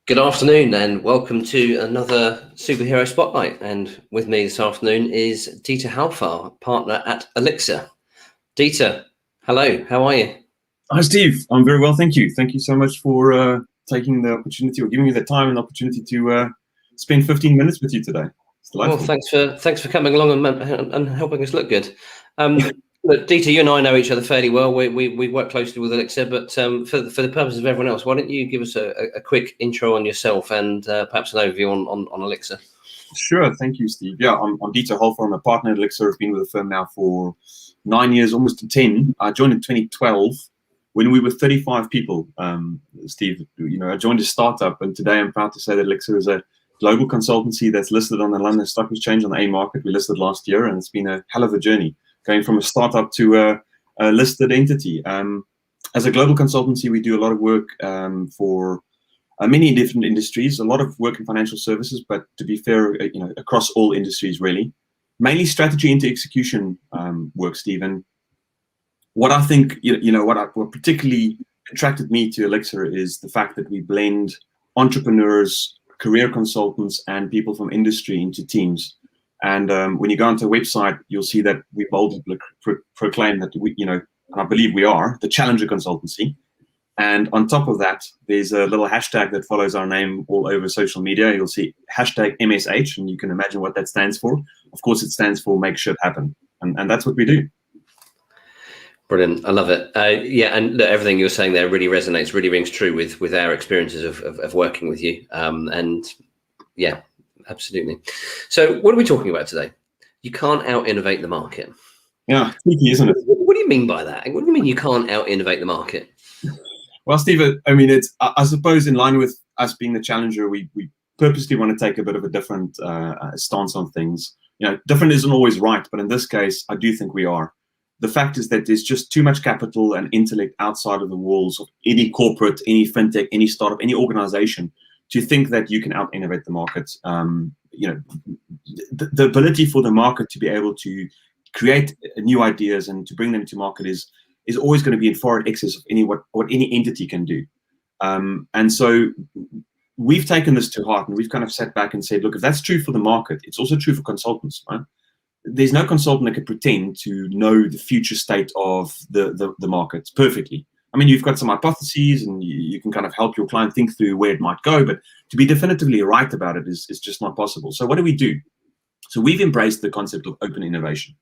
Good afternoon and welcome to another Superhero Spotlight. And with me this afternoon is Dieter Halfar, partner at Elixirr. Dieter, hello, how are you? Hi, Steve. I'm very well, thank you. Thank you so much for taking the opportunity or giving me the time and opportunity to spend 15 minutes with you today. It's delightful. Well, thanks for coming along and helping us look good. Look, Dieter, you and I know each other fairly well. We work closely with Elixirr, but for the purposes of everyone else, why don't you give us a quick intro on yourself and perhaps an overview on Elixirr? Sure, thank you, Steve. Yeah, I'm Dieter Halfar. I'm a partner at Elixirr. I've been with the firm now for 9 years, almost to 10. I joined in 2012 when we were 35 people. Steve, I joined a startup, and today I'm proud to say that Elixirr is a global consultancy that's listed on the London Stock Exchange on the AIM market. We listed last year, and it's been a hell of a journey, going from a startup to a listed entity. As a global consultancy, we do a lot of work for many different industries, a lot of work in financial services, but to be fair, across all industries really. Mainly strategy into execution work, Steve. And what I think, what particularly attracted me to Elixirr is the fact that we blend entrepreneurs, career consultants, and people from industry into teams. And when you go onto a website, you'll see that we boldly proclaim that and I believe we are the challenger consultancy. And on top of that, there's a little hashtag that follows our name all over social media. You'll see hashtag MSH, and you can imagine what that stands for. Of course, it stands for Make Shit Happen. And that's what we do. Brilliant. I love it. Yeah, and look, everything you're saying there really resonates, really rings true with our experiences of working with you. And yeah, absolutely. So what are we talking about today? You can't out-innovate the market. Yeah, sneaky, isn't it? What do you mean by that? What do you mean you can't out-innovate the market? Well, Steve, I mean, I suppose in line with us being the challenger, we purposely want to take a bit of a different stance on things. Different isn't always right, but in this case, I do think we are. The fact is that there's just too much capital and intellect outside of the walls of any corporate, any fintech, any startup, any organization to think that you can out-innovate the market. The ability for the market to be able to create new ideas and to bring them to market is always going to be in far excess of what any entity can do. And so we've taken this to heart, and we've kind of sat back and said, look, if that's true for the market, it's also true for consultants, right? There's no consultant that could pretend to know the future state of the market perfectly. I mean, you've got some hypotheses, and you can kind of help your client think through where it might go, but to be definitively right about it is just not possible. So what do? So we've embraced the concept of open innovation.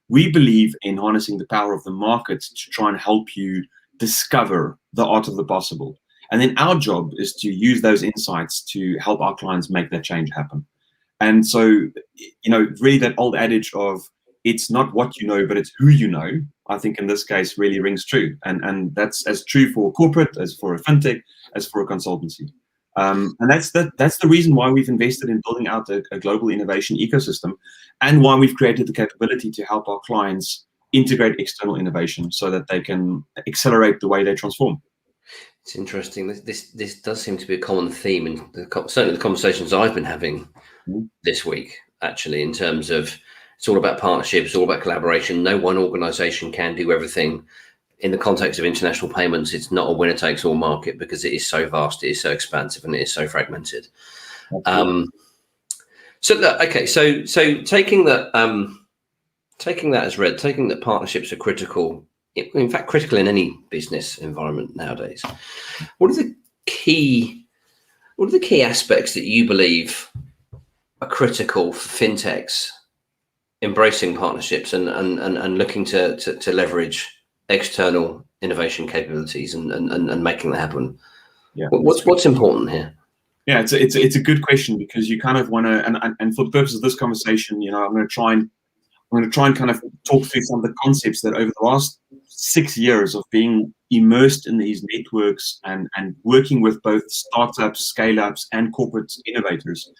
We believe in harnessing the power of the market to try and help you discover the art of the possible. And then our job is to use those insights to help our clients make that change happen. And so, really that old adage of it's not what you know, but it's who you know, I think in this case really rings true. And that's as true for corporate, as for a fintech, as for a consultancy. And that's the reason why we've invested in building out a global innovation ecosystem, and why we've created the capability to help our clients integrate external innovation so that they can accelerate the way they transform. It's interesting. This does seem to be a common theme in certainly the conversations I've been having this week, actually, in terms of it's all about partnerships, it's all about collaboration. No one organization can do everything. In the context of international payments, it's not a winner-takes-all market because it is so vast, it is so expansive, and it is so fragmented. So taking that as read, taking that partnerships are critical, in fact, critical in any business environment nowadays. What are the key aspects that you believe are critical for fintechs embracing partnerships and looking to leverage external innovation capabilities and making that happen? Yeah. What's important here? Yeah, it's a good question, because you kind of want to, and for the purpose of this conversation, I'm going to try and kind of talk through some of the concepts that over the last 6 years of being immersed in these networks and working with both startups, scale-ups, and corporate innovators,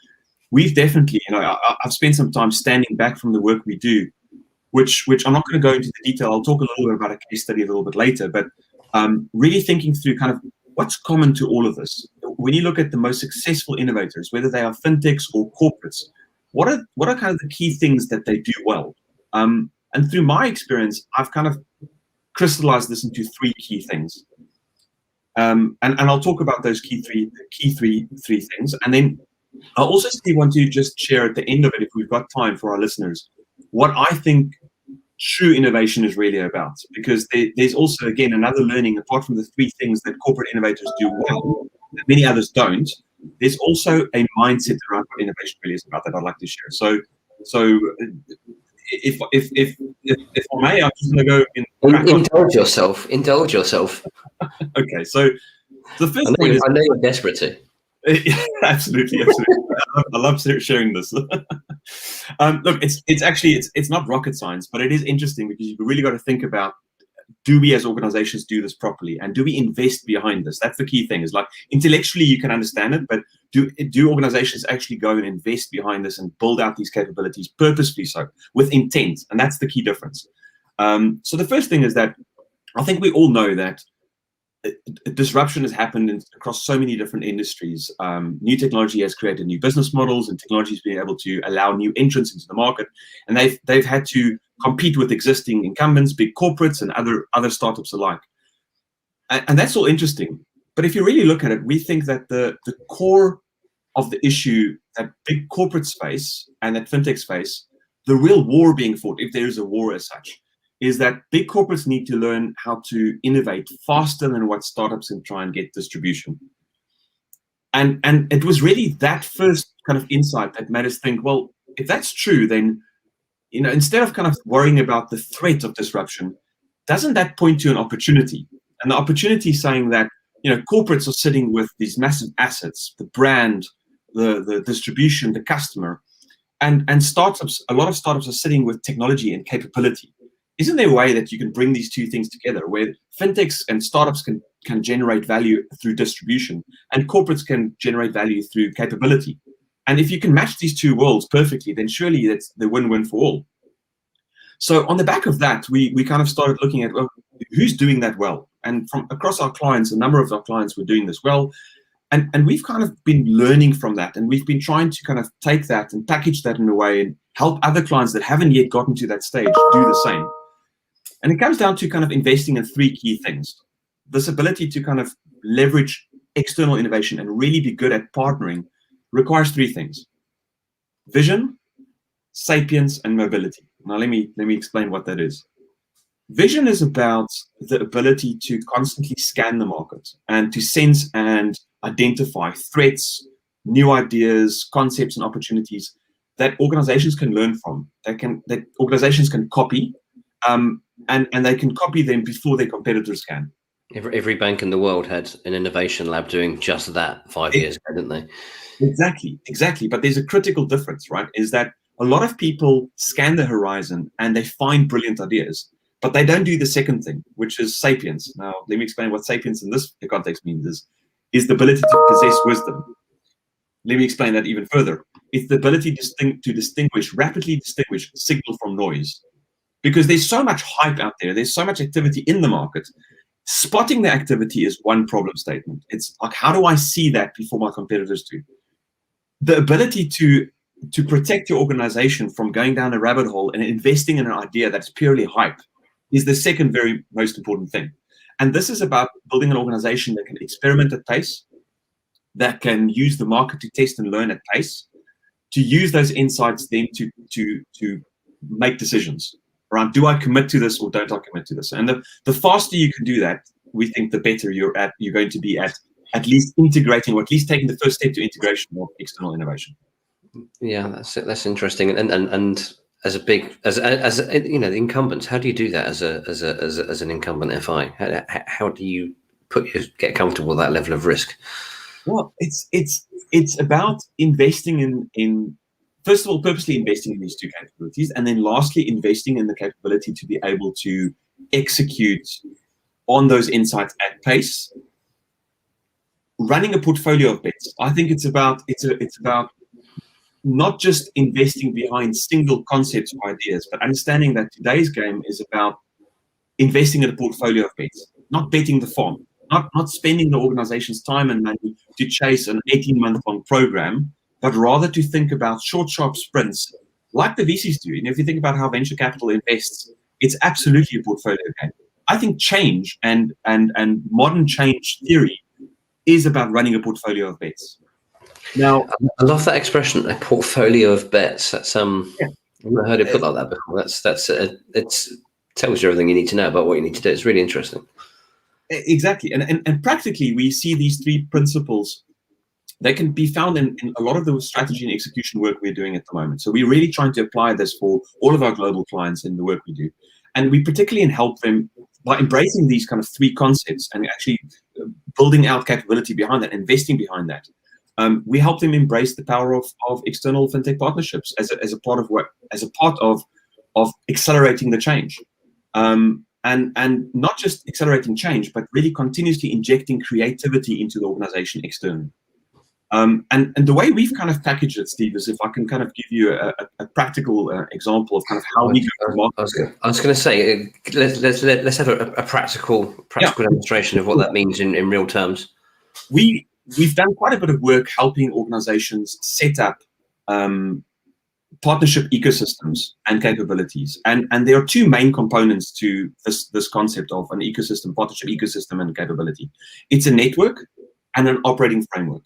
we've definitely, I've spent some time standing back from the work we do, which I'm not going to go into the detail. I'll talk a little bit about a case study a little bit later, but really thinking through kind of what's common to all of this. When you look at the most successful innovators, whether they are fintechs or corporates, what are kind of the key things that they do well? And through my experience, I've kind of crystallized this into 3 key things. And I'll talk about those key three things. And then I also want to just share at the end of it, if we've got time for our listeners, what I think true innovation is really about. Because there's also, again, another learning, apart from the three things that corporate innovators do well, that many others don't, there's also a mindset around what innovation really is about that I'd like to share. So if I may, I'm just going to go in. Indulge yourself. Okay, so the first point is, I know you're desperate to. Absolutely. I love sharing this. Look, it's not rocket science, but it is interesting because you've really got to think about, do we as organizations do this properly, and do we invest behind this? That's the key thing. Is like, intellectually you can understand it, but do organizations actually go and invest behind this and build out these capabilities purposefully, so with intent? And that's the key difference. So the first thing is that I think we all know that disruption has happened across so many different industries. New technology has created new business models, and technology has been able to allow new entrants into the market, and they've had to compete with existing incumbents, big corporates, and other startups alike. And that's all interesting. But if you really look at it, we think that the core of the issue that big corporates face and that fintechs face, the real war being fought, if there is a war as such, is that big corporates need to learn how to innovate faster than what startups can try and get distribution. And it was really that first kind of insight that made us think, well, if that's true, then, you know, instead of kind of worrying about the threat of disruption, doesn't that point to an opportunity? And the opportunity saying that, you know, corporates are sitting with these massive assets, the brand, the distribution, the customer, and startups, a lot of startups are sitting with technology and capability. Isn't there a way that you can bring these two things together, where fintechs and startups can generate value through distribution, and corporates can generate value through capability? And if you can match these two worlds perfectly, then surely that's the win-win for all. So on the back of that, we kind of started looking at, well, who's doing that well? And from across our clients, a number of our clients were doing this well. And we've kind of been learning from that. And we've been trying to kind of take that and package that in a way and help other clients that haven't yet gotten to that stage do the same. And it comes down to kind of investing in three key things. This ability to kind of leverage external innovation and really be good at partnering requires three things: vision, sapience, and mobility. Now, let me explain what that is. Vision is about the ability to constantly scan the market and to sense and identify threats, new ideas, concepts, and opportunities that organizations can learn from, that organizations can copy, and they can copy them before their competitors can. Every bank in the world had an innovation lab doing just that 5 years ago, didn't they? Exactly. But there's a critical difference, right? Is that a lot of people scan the horizon and they find brilliant ideas, but they don't do the second thing, which is sapience. Now, let me explain what sapience in this context means is the ability to possess wisdom. Let me explain that even further. It's the ability to rapidly distinguish signal from noise. Because there's so much hype out there, there's so much activity in the market. Spotting the activity is one problem statement. It's like, how do I see that before my competitors do? The ability to protect your organization from going down a rabbit hole and investing in an idea that's purely hype is the second very most important thing. And this is about building an organization that can experiment at pace, that can use the market to test and learn at pace, to use those insights then to make decisions around, do I commit to this or don't I commit to this? And the faster you can do that, we think the better you're going to be at least integrating, or at least taking the first step to integration of external innovation. Yeah, that's interesting. And as you know, the incumbents, how do you do that as an incumbent FI? How do you get comfortable with that level of risk? Well, it's about investing in first of all, purposely investing in these two capabilities, and then lastly, investing in the capability to be able to execute on those insights at pace. Running a portfolio of bets, I think it's about not just investing behind single concepts or ideas, but understanding that today's game is about investing in a portfolio of bets, not betting the farm, not spending the organization's time and money to chase an 18-month-long program, but rather to think about short, sharp sprints like the VCs do. And if you think about how venture capital invests, it's absolutely a portfolio game. I think change and modern change theory is about running a portfolio of bets. Now, I love that expression, a portfolio of bets. That's yeah. I've never heard it put like that before. It's tells you everything you need to know about what you need to do. It's really interesting. Exactly, and practically we see these three principles. They can be found in a lot of the strategy and execution work we're doing at the moment. So we're really trying to apply this for all of our global clients in the work we do. And we particularly help them by embracing these kind of three concepts and actually building out capability behind that, investing behind that. We help them embrace the power of external fintech partnerships as a part of accelerating the change. And not just accelerating change, but really continuously injecting creativity into the organization externally. And the way we've kind of packaged it, Steve, is if I can kind of give you a practical example of kind of how we go to market. I was going to say, let's have a practical demonstration of what that means in real terms. We've done quite a bit of work helping organizations set up partnership ecosystems and capabilities. And there are two main components to this concept of an ecosystem, partnership ecosystem and capability. It's a network and an operating framework.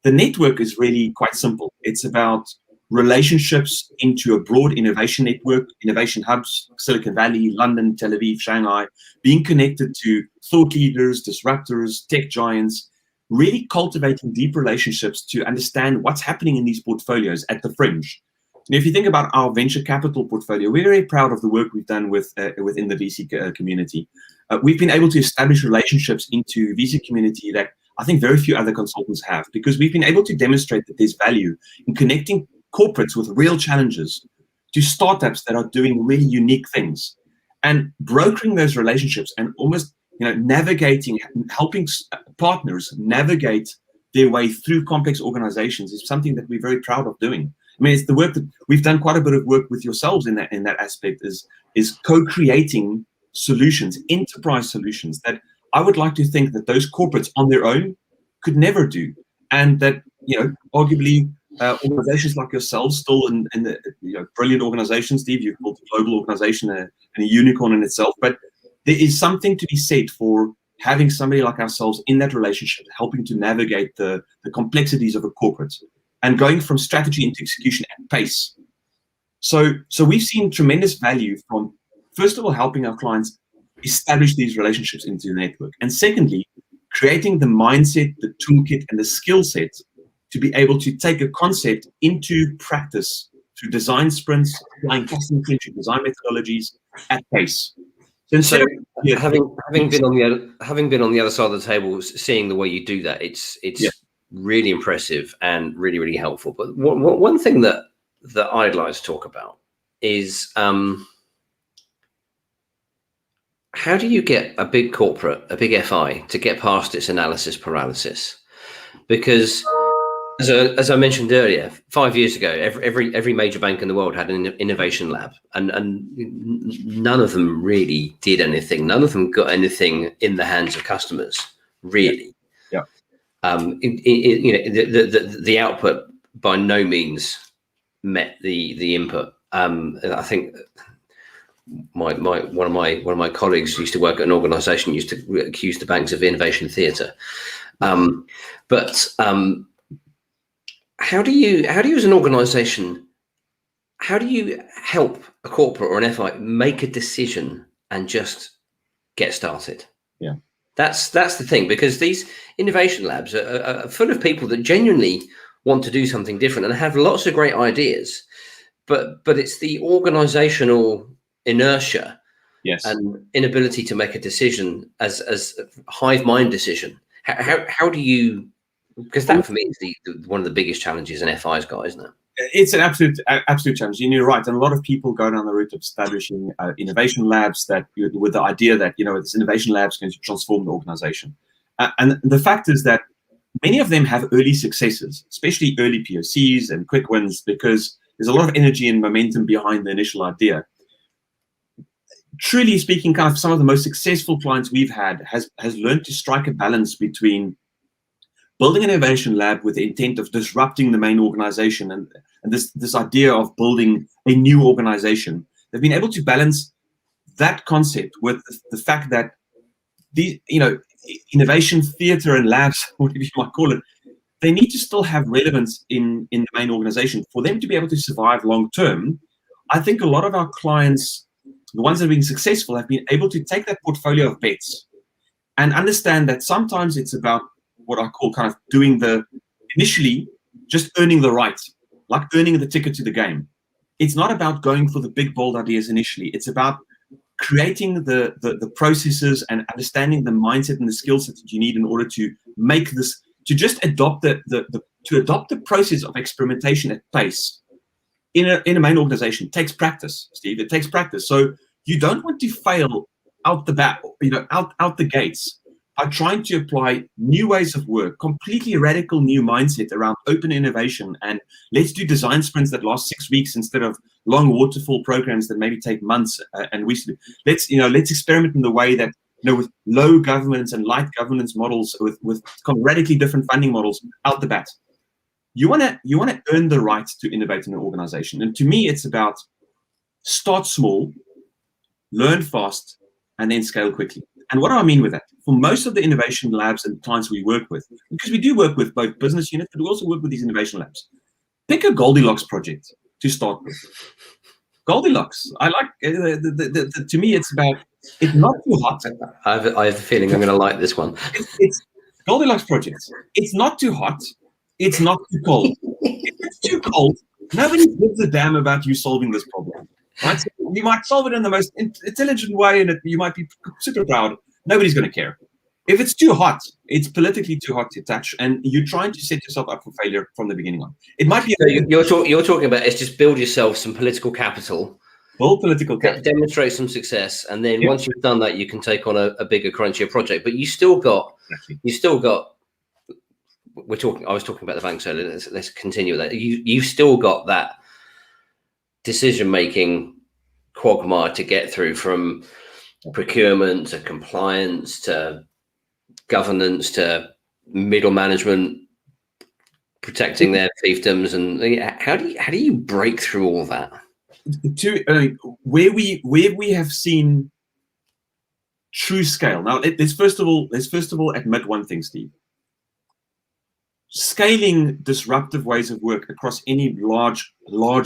The network is really quite simple. It's about relationships into a broad innovation network, innovation hubs, Silicon Valley, London, Tel Aviv, Shanghai, being connected to thought leaders, disruptors, tech giants, really cultivating deep relationships to understand what's happening in these portfolios at the fringe. And if you think about our venture capital portfolio, we're very proud of the work we've done within the VC community. We've been able to establish relationships into VC community that I think very few other consultants have, because we've been able to demonstrate that there's value in connecting corporates with real challenges to startups that are doing really unique things, and brokering those relationships and almost navigating, helping partners navigate their way through complex organizations is something that we're very proud of doing. I mean, it's the work that we've done quite a bit of work with yourselves in that aspect is co-creating solutions, enterprise solutions that I would like to think that those corporates on their own could never do, and that arguably organizations like yourselves, still in the brilliant organizations, Steve, you've built a global organization and a unicorn in itself, but there is something to be said for having somebody like ourselves in that relationship, helping to navigate the complexities of a corporate and going from strategy into execution at pace. So we've seen tremendous value from, first of all, helping our clients establish these relationships into the network. And secondly, creating the mindset, the toolkit, and the skill set to be able to take a concept into practice through design sprints, applying customer-centric design methodologies at pace. So having been on the other side of the table, seeing the way you do that, it's really impressive and really, really helpful. But one thing that I'd like to talk about is how do you get a big corporate, a big FI, to get past its analysis paralysis? Because as I mentioned earlier, 5 years ago, every major bank in the world had an innovation lab, and none of them really did anything. None of them got anything in the hands of customers, really. Yeah. The output by no means met the input. I think one of my colleagues used to work at an organization used to accuse the banks of innovation theatre. But how do you as an organization, how do you help a corporate or an FI make a decision and just get started? Yeah, that's the thing, because these innovation labs are full of people that genuinely want to do something different and have lots of great ideas, but it's the organizational inertia and inability to make a decision as a hive mind decision. How do you, because that for me is one of the biggest challenges an FI's got, isn't it? It's an absolute challenge. And you're right. And a lot of people go down the route of establishing innovation labs with the idea that this innovation lab is going to transform the organization. And the fact is that many of them have early successes, especially early POCs and quick wins, because there's a lot of energy and momentum behind the initial idea. Truly speaking, kind of some of the most successful clients we've had has learned to strike a balance between building an innovation lab with the intent of disrupting the main organization and this idea of building a new organization. They've been able to balance that concept with the fact that these, innovation theater and labs, whatever you might call it, they need to still have relevance in the main organization for them to be able to survive long term. I think a lot of our clients, the ones that have been successful, have been able to take that portfolio of bets and understand that sometimes it's about what I call kind of doing initially just earning the right, like earning the ticket to the game. It's not about going for the big, bold ideas initially. It's about creating the processes and understanding the mindset and the skill set that you need in order to make this, to just adopt the process of experimentation at pace in a main organization. It takes practice, Steve. It takes practice. So you don't want to fail out the bat, out the gates, by trying to apply new ways of work, completely radical new mindset around open innovation, and let's do design sprints that last 6 weeks instead of long waterfall programs that maybe take months and weeks. Let's experiment in the way that, with low governance and light governance models, with kind of radically different funding models out the bat. You want to earn the right to innovate in an organization, and to me, it's about start small, learn fast, and then scale quickly. And what do I mean with that? For most of the innovation labs and clients we work with, because we do work with both business units, but we also work with these innovation labs, pick a Goldilocks project to start with. Goldilocks. I like, to me, it's not too hot. I have a feeling I'm going to like this one. It's Goldilocks projects. It's not too hot. It's not too cold. If it's too cold, nobody gives a damn about you solving this problem. Right? So you might solve it in the most intelligent way, and you might be super proud. Nobody's going to care. If it's too hot, it's politically too hot to touch, and you're trying to set yourself up for failure from the beginning on. It might be. So you're talking about it's just build yourself some political capital. Build political capital. Demonstrate some success, and then once you've done that, you can take on a bigger, crunchier project. But you still got. I was talking about the bank, so let's continue with that. You've still got that decision-making quagmire to get through, from procurement to compliance to governance to middle management protecting their fiefdoms. And how do you break through all that? Where we have seen true scale. Now, let's first of all admit one thing, Steve. Scaling disruptive ways of work across any large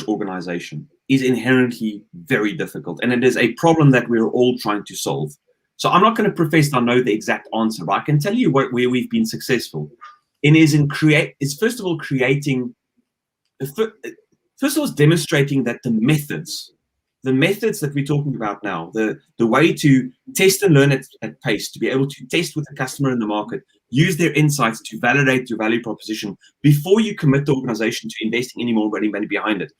organization is inherently very difficult, and it is a problem that we're all trying to solve. So I'm not going to profess I know the exact answer, but I can tell you where we've been successful. It's first of all demonstrating that the methods that we're talking about now, the way to test and learn at pace, to be able to test with the customer in the market, use their insights to validate your value proposition before you commit the organization to investing any more money behind it.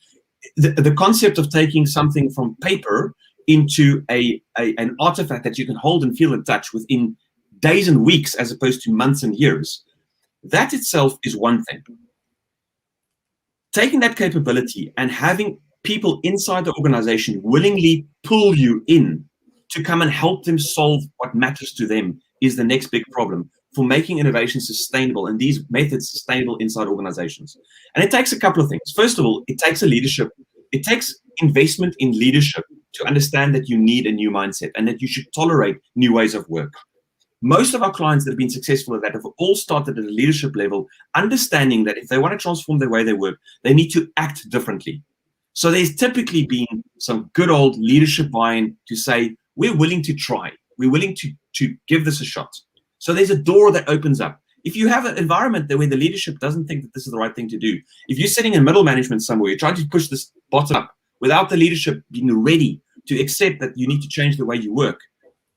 The concept of taking something from paper into an artifact that you can hold and feel and touch within days and weeks as opposed to months and years, that itself is one thing. Taking that capability and having people inside the organization willingly pull you in to come and help them solve what matters to them is the next big problem for making innovation sustainable and these methods sustainable inside organizations. And it takes a couple of things. First of all, it takes investment in leadership to understand that you need a new mindset and that you should tolerate new ways of work. Most of our clients that have been successful at that have all started at a leadership level, understanding that if they want to transform the way they work, they need to act differently. So there's typically been some good old leadership buy-in to say, we're willing to try. We're willing to give this a shot. So there's a door that opens up. If you have an environment where the leadership doesn't think that this is the right thing to do, if you're sitting in middle management somewhere, you're trying to push this bottom up without the leadership being ready to accept that you need to change the way you work,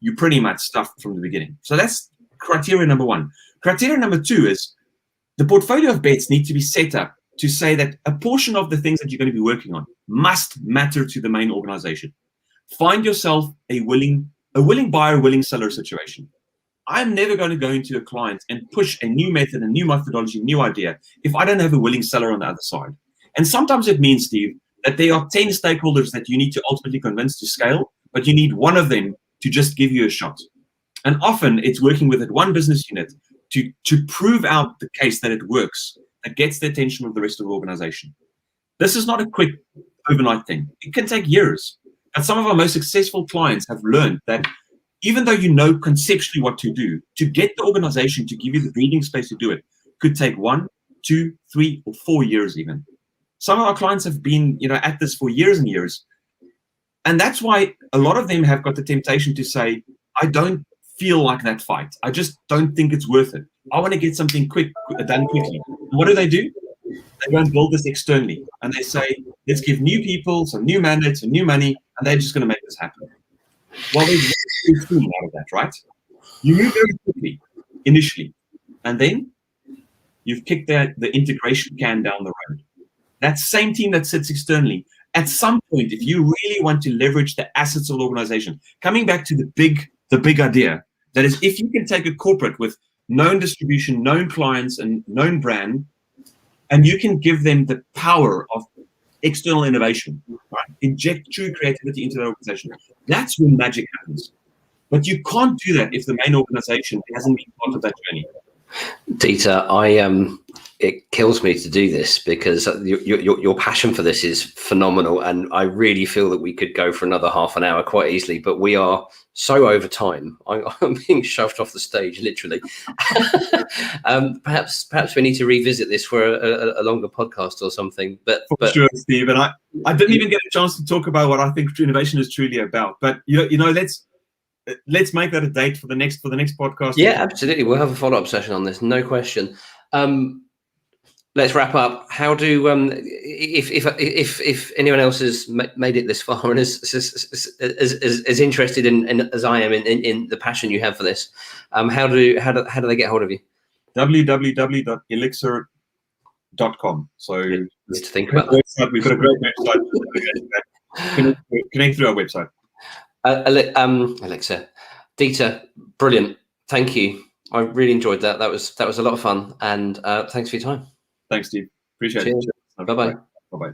you're pretty much stuffed from the beginning. So that's criteria number one. Criteria number two is the portfolio of bets need to be set up to say that a portion of the things that you're going to be working on must matter to the main organization. Find yourself a willing buyer, willing seller situation. I'm never going to go into a client and push a new method, a new methodology, new idea if I don't have a willing seller on the other side. And sometimes it means, Steve, that there are 10 stakeholders that you need to ultimately convince to scale, but you need one of them to just give you a shot. And often it's working with one business unit to prove out the case that it works, that gets the attention of the rest of the organization. This is not a quick overnight thing. It can take years. But some of our most successful clients have learned that even though you know conceptually what to do, to get the organization to give you the breathing space to do it could take 1, 2, 3, or 4 years even. Some of our clients have been, at this for years and years. And that's why a lot of them have got the temptation to say, I don't feel like that fight. I just don't think it's worth it. I want to get something done quickly. And what do? They go and build this externally. And they say, let's give new people some new mandates and new money, and they're just going to make this happen. Well, there's nothing out of that, right? You move very quickly initially, and then you've kicked the integration can down the road. That same team that sits externally, at some point, if you really want to leverage the assets of the organization, coming back to the big idea, that is, if you can take a corporate with known distribution, known clients, and known brand, and you can give them the power of external innovation, right? Inject true creativity into the organization. That's when magic happens. But you can't do that if the main organization hasn't been part of that journey. Dieter, it kills me to do this because your passion for this is phenomenal, and I really feel that we could go for another half an hour quite easily, but we are so over time. I'm being shoved off the stage, literally. Perhaps we need to revisit this for a longer podcast or something. But sure, Steve. And I didn't even get a chance to talk about what I think innovation is truly about. But let's make that a date for the next podcast. Yeah, absolutely. We'll have a follow-up session on this, no question. Let's wrap up. How do if anyone else has made it this far and is interested in as I am in the passion you have for this, how do they get hold of you? www.elixirr.com. So need to think about that. We've got a great website. Connect through our website. Elixirr, Dieter, brilliant. Thank you. I really enjoyed that. That was a lot of fun, and thanks for your time. Thanks, Steve. Appreciate it. Bye-bye. Bye-bye.